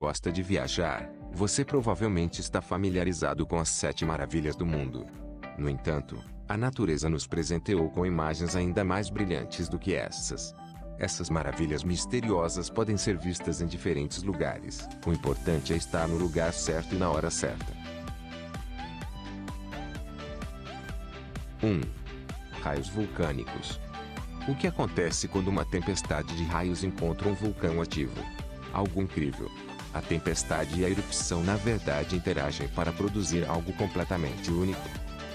gosta de viajar, você provavelmente está familiarizado com as 7 maravilhas do mundo. No entanto, a natureza nos presenteou com imagens ainda mais brilhantes do que essas. Essas maravilhas misteriosas podem ser vistas em diferentes lugares. O importante é estar no lugar certo e na hora certa. 1. Raios vulcânicos. O que acontece quando uma tempestade de raios encontra um vulcão ativo? Algo incrível. A tempestade e a erupção na verdade interagem para produzir algo completamente único.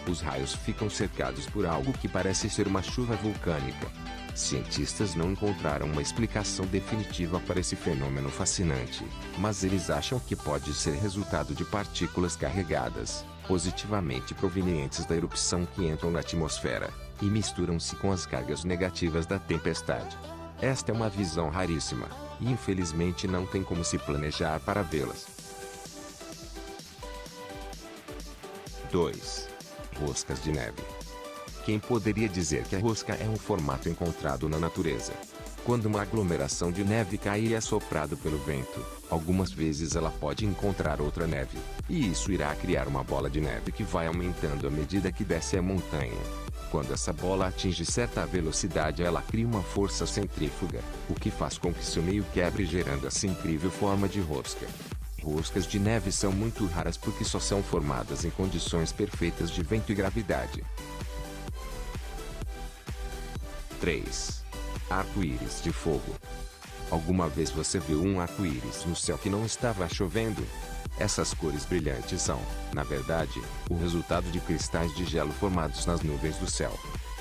Os raios ficam cercados por algo que parece ser uma chuva vulcânica. Cientistas não encontraram uma explicação definitiva para esse fenômeno fascinante, mas eles acham que pode ser resultado de partículas carregadas, positivamente provenientes da erupção que entram na atmosfera, e misturam-se com as cargas negativas da tempestade. Esta é uma visão raríssima, e infelizmente não tem como se planejar para vê-las. 2. Roscas de neve. Quem poderia dizer que a rosca é um formato encontrado na natureza? Quando uma aglomeração de neve cai e é soprado pelo vento, algumas vezes ela pode encontrar outra neve, e isso irá criar uma bola de neve que vai aumentando à medida que desce a montanha. Quando essa bola atinge certa velocidade, ela cria uma força centrífuga, o que faz com que seu meio quebre, gerando essa incrível forma de rosca. Roscas de neve são muito raras porque só são formadas em condições perfeitas de vento e gravidade. 3. Arco-íris de fogo. Alguma vez você viu um arco-íris no céu que não estava chovendo? Essas cores brilhantes são, na verdade, o resultado de cristais de gelo formados nas nuvens do céu.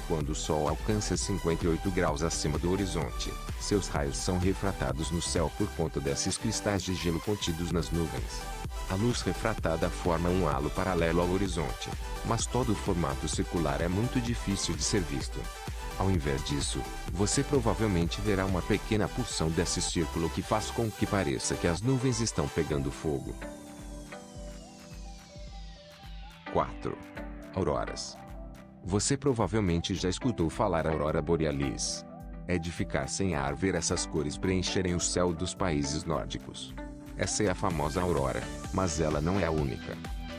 Quando o Sol alcança 58 graus acima do horizonte, seus raios são refratados no céu por conta desses cristais de gelo contidos nas nuvens. A luz refratada forma um halo paralelo ao horizonte, mas todo o formato circular é muito difícil de ser visto. Ao invés disso, você provavelmente verá uma pequena porção desse círculo que faz com que pareça que as nuvens estão pegando fogo. 4. Auroras. Você provavelmente já escutou falar aurora borealis. É de ficar sem ar ver essas cores preencherem o céu dos países nórdicos. Essa é a famosa aurora, mas ela não é a única.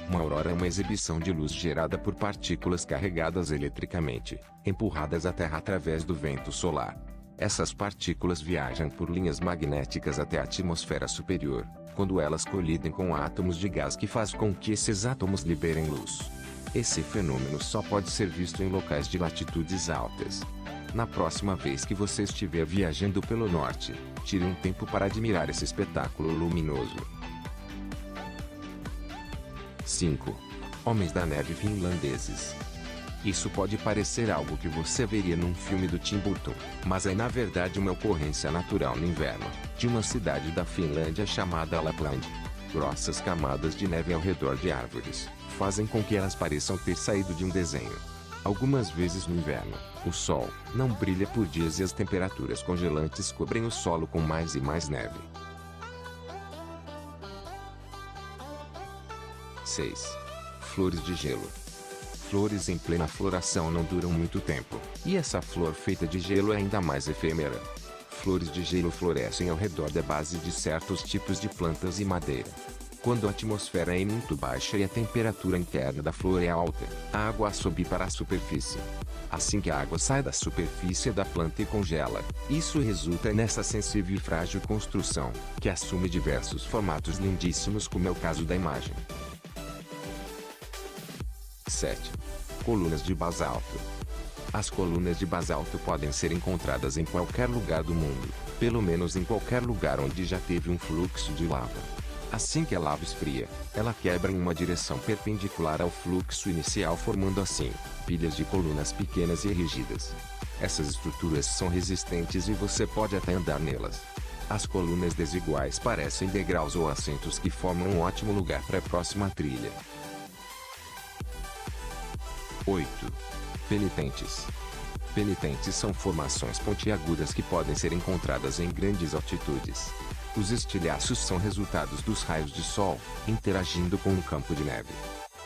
Uma aurora é uma exibição de luz gerada por partículas carregadas eletricamente, empurradas à Terra através do vento solar. Essas partículas viajam por linhas magnéticas até a atmosfera superior, quando elas colidem com átomos de gás que faz com que esses átomos liberem luz. Esse fenômeno só pode ser visto em locais de latitudes altas. Na próxima vez que você estiver viajando pelo norte, tire um tempo para admirar esse espetáculo luminoso. 5. Homens da neve finlandeses. Isso pode parecer algo que você veria num filme do Tim Burton, mas é na verdade uma ocorrência natural no inverno, de uma cidade da Finlândia chamada Lapland. Grossas camadas de neve ao redor de árvores fazem com que elas pareçam ter saído de um desenho. Algumas vezes no inverno, o sol não brilha por dias e as temperaturas congelantes cobrem o solo com mais e mais neve. 6. Flores de gelo. Flores em plena floração não duram muito tempo, e essa flor feita de gelo é ainda mais efêmera. Flores de gelo florescem ao redor da base de certos tipos de plantas e madeira. Quando a atmosfera é muito baixa e a temperatura interna da flor é alta, a água sobe para a superfície. Assim que a água sai da superfície da planta e congela, isso resulta nessa sensível e frágil construção, que assume diversos formatos lindíssimos, como é o caso da imagem. 7. Colunas de basalto. As colunas de basalto podem ser encontradas em qualquer lugar do mundo, pelo menos em qualquer lugar onde já teve um fluxo de lava. Assim que a lava esfria, ela quebra em uma direção perpendicular ao fluxo inicial, formando assim pilhas de colunas pequenas e rígidas. Essas estruturas são resistentes e você pode até andar nelas. As colunas desiguais parecem degraus ou assentos que formam um ótimo lugar para a próxima trilha. 8. Penitentes. Penitentes são formações pontiagudas que podem ser encontradas em grandes altitudes. Os estilhaços são resultados dos raios de sol interagindo com um campo de neve.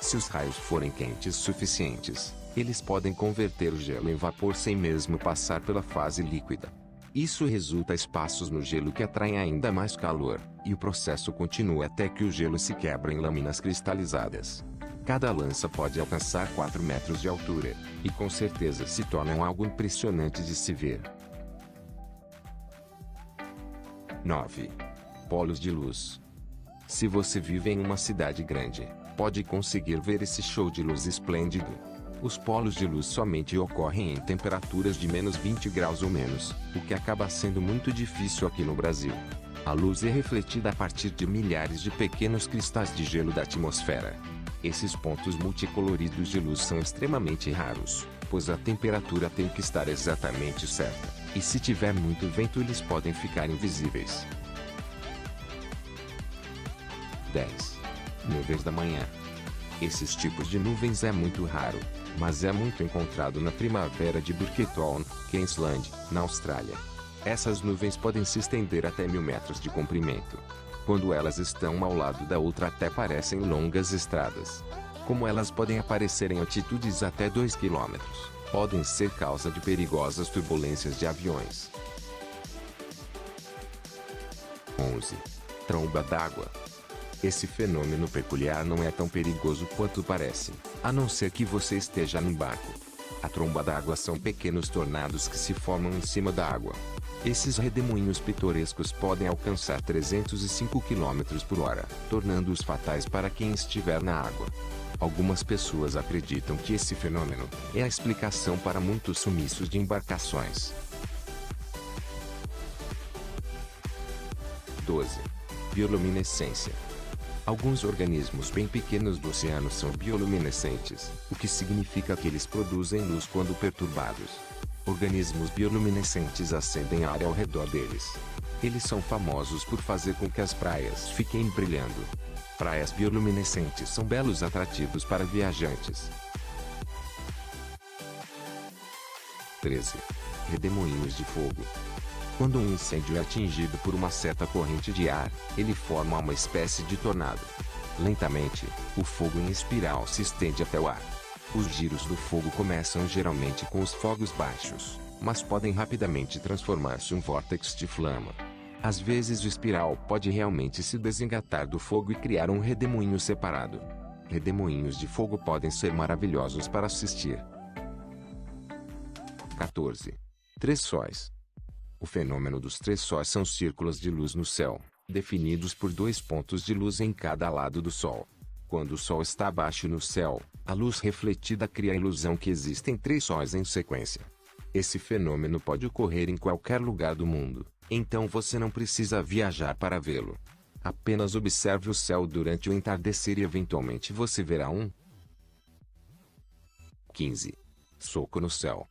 Se os raios forem quentes suficientes, eles podem converter o gelo em vapor sem mesmo passar pela fase líquida. Isso resulta espaços no gelo que atraem ainda mais calor, e o processo continua até que o gelo se quebra em lâminas cristalizadas. Cada lança pode alcançar 4 metros de altura, e com certeza se tornam algo impressionante de se ver. 9. Polos de luz. Se você vive em uma cidade grande, pode conseguir ver esse show de luz esplêndido. Os polos de luz somente ocorrem em temperaturas de menos 20 graus ou menos, o que acaba sendo muito difícil aqui no Brasil. A luz é refletida a partir de milhares de pequenos cristais de gelo da atmosfera. Esses pontos multicoloridos de luz são extremamente raros, pois a temperatura tem que estar exatamente certa, e se tiver muito vento eles podem ficar invisíveis. 10. Nuvens da manhã. Esses tipos de nuvens é muito raro, mas é muito encontrado na primavera de Burketon, Queensland, na Austrália. Essas nuvens podem se estender até 1000 metros de comprimento. Quando elas estão uma ao lado da outra até parecem longas estradas. Como elas podem aparecer em altitudes até 2 km, podem ser causa de perigosas turbulências de aviões. 11. Tromba d'água. Esse fenômeno peculiar não é tão perigoso quanto parece, a não ser que você esteja num barco. A tromba d'água são pequenos tornados que se formam em cima da água. Esses redemoinhos pitorescos podem alcançar 305 km por hora, tornando-os fatais para quem estiver na água. Algumas pessoas acreditam que esse fenômeno é a explicação para muitos sumiços de embarcações. 12. Bioluminescência. Alguns organismos bem pequenos do oceano são bioluminescentes, o que significa que eles produzem luz quando perturbados. Organismos bioluminescentes acendem ar ao redor deles. Eles são famosos por fazer com que as praias fiquem brilhando. Praias bioluminescentes são belos atrativos para viajantes. 13. Redemoinhos de fogo. Quando um incêndio é atingido por uma certa corrente de ar, ele forma uma espécie de tornado. Lentamente, o fogo em espiral se estende até o ar. Os giros do fogo começam geralmente com os fogos baixos, mas podem rapidamente transformar-se em um vórtex de flama. Às vezes o espiral pode realmente se desengatar do fogo e criar um redemoinho separado. Redemoinhos de fogo podem ser maravilhosos para assistir. 14. Três sóis. O fenômeno dos três sóis são círculos de luz no céu, definidos por 2 pontos de luz em cada lado do Sol. Quando o Sol está abaixo no céu, a luz refletida cria a ilusão que existem 3 sóis em sequência. Esse fenômeno pode ocorrer em qualquer lugar do mundo, então você não precisa viajar para vê-lo. Apenas observe o céu durante o entardecer e eventualmente você verá um. 15. Soco no céu.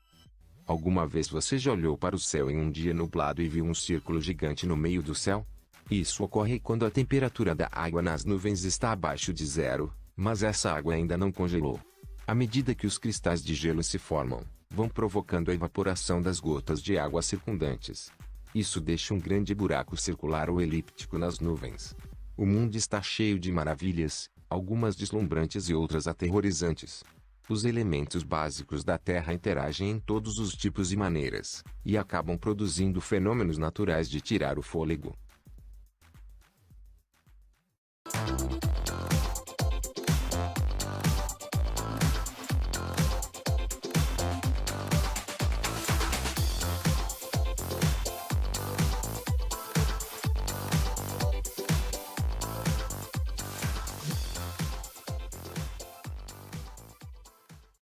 Alguma vez você já olhou para o céu em um dia nublado e viu um círculo gigante no meio do céu? Isso ocorre quando a temperatura da água nas nuvens está abaixo de zero, mas essa água ainda não congelou. À medida que os cristais de gelo se formam, vão provocando a evaporação das gotas de água circundantes. Isso deixa um grande buraco circular ou elíptico nas nuvens. O mundo está cheio de maravilhas, algumas deslumbrantes e outras aterrorizantes. Os elementos básicos da Terra interagem em todos os tipos e maneiras, e acabam produzindo fenômenos naturais de tirar o fôlego.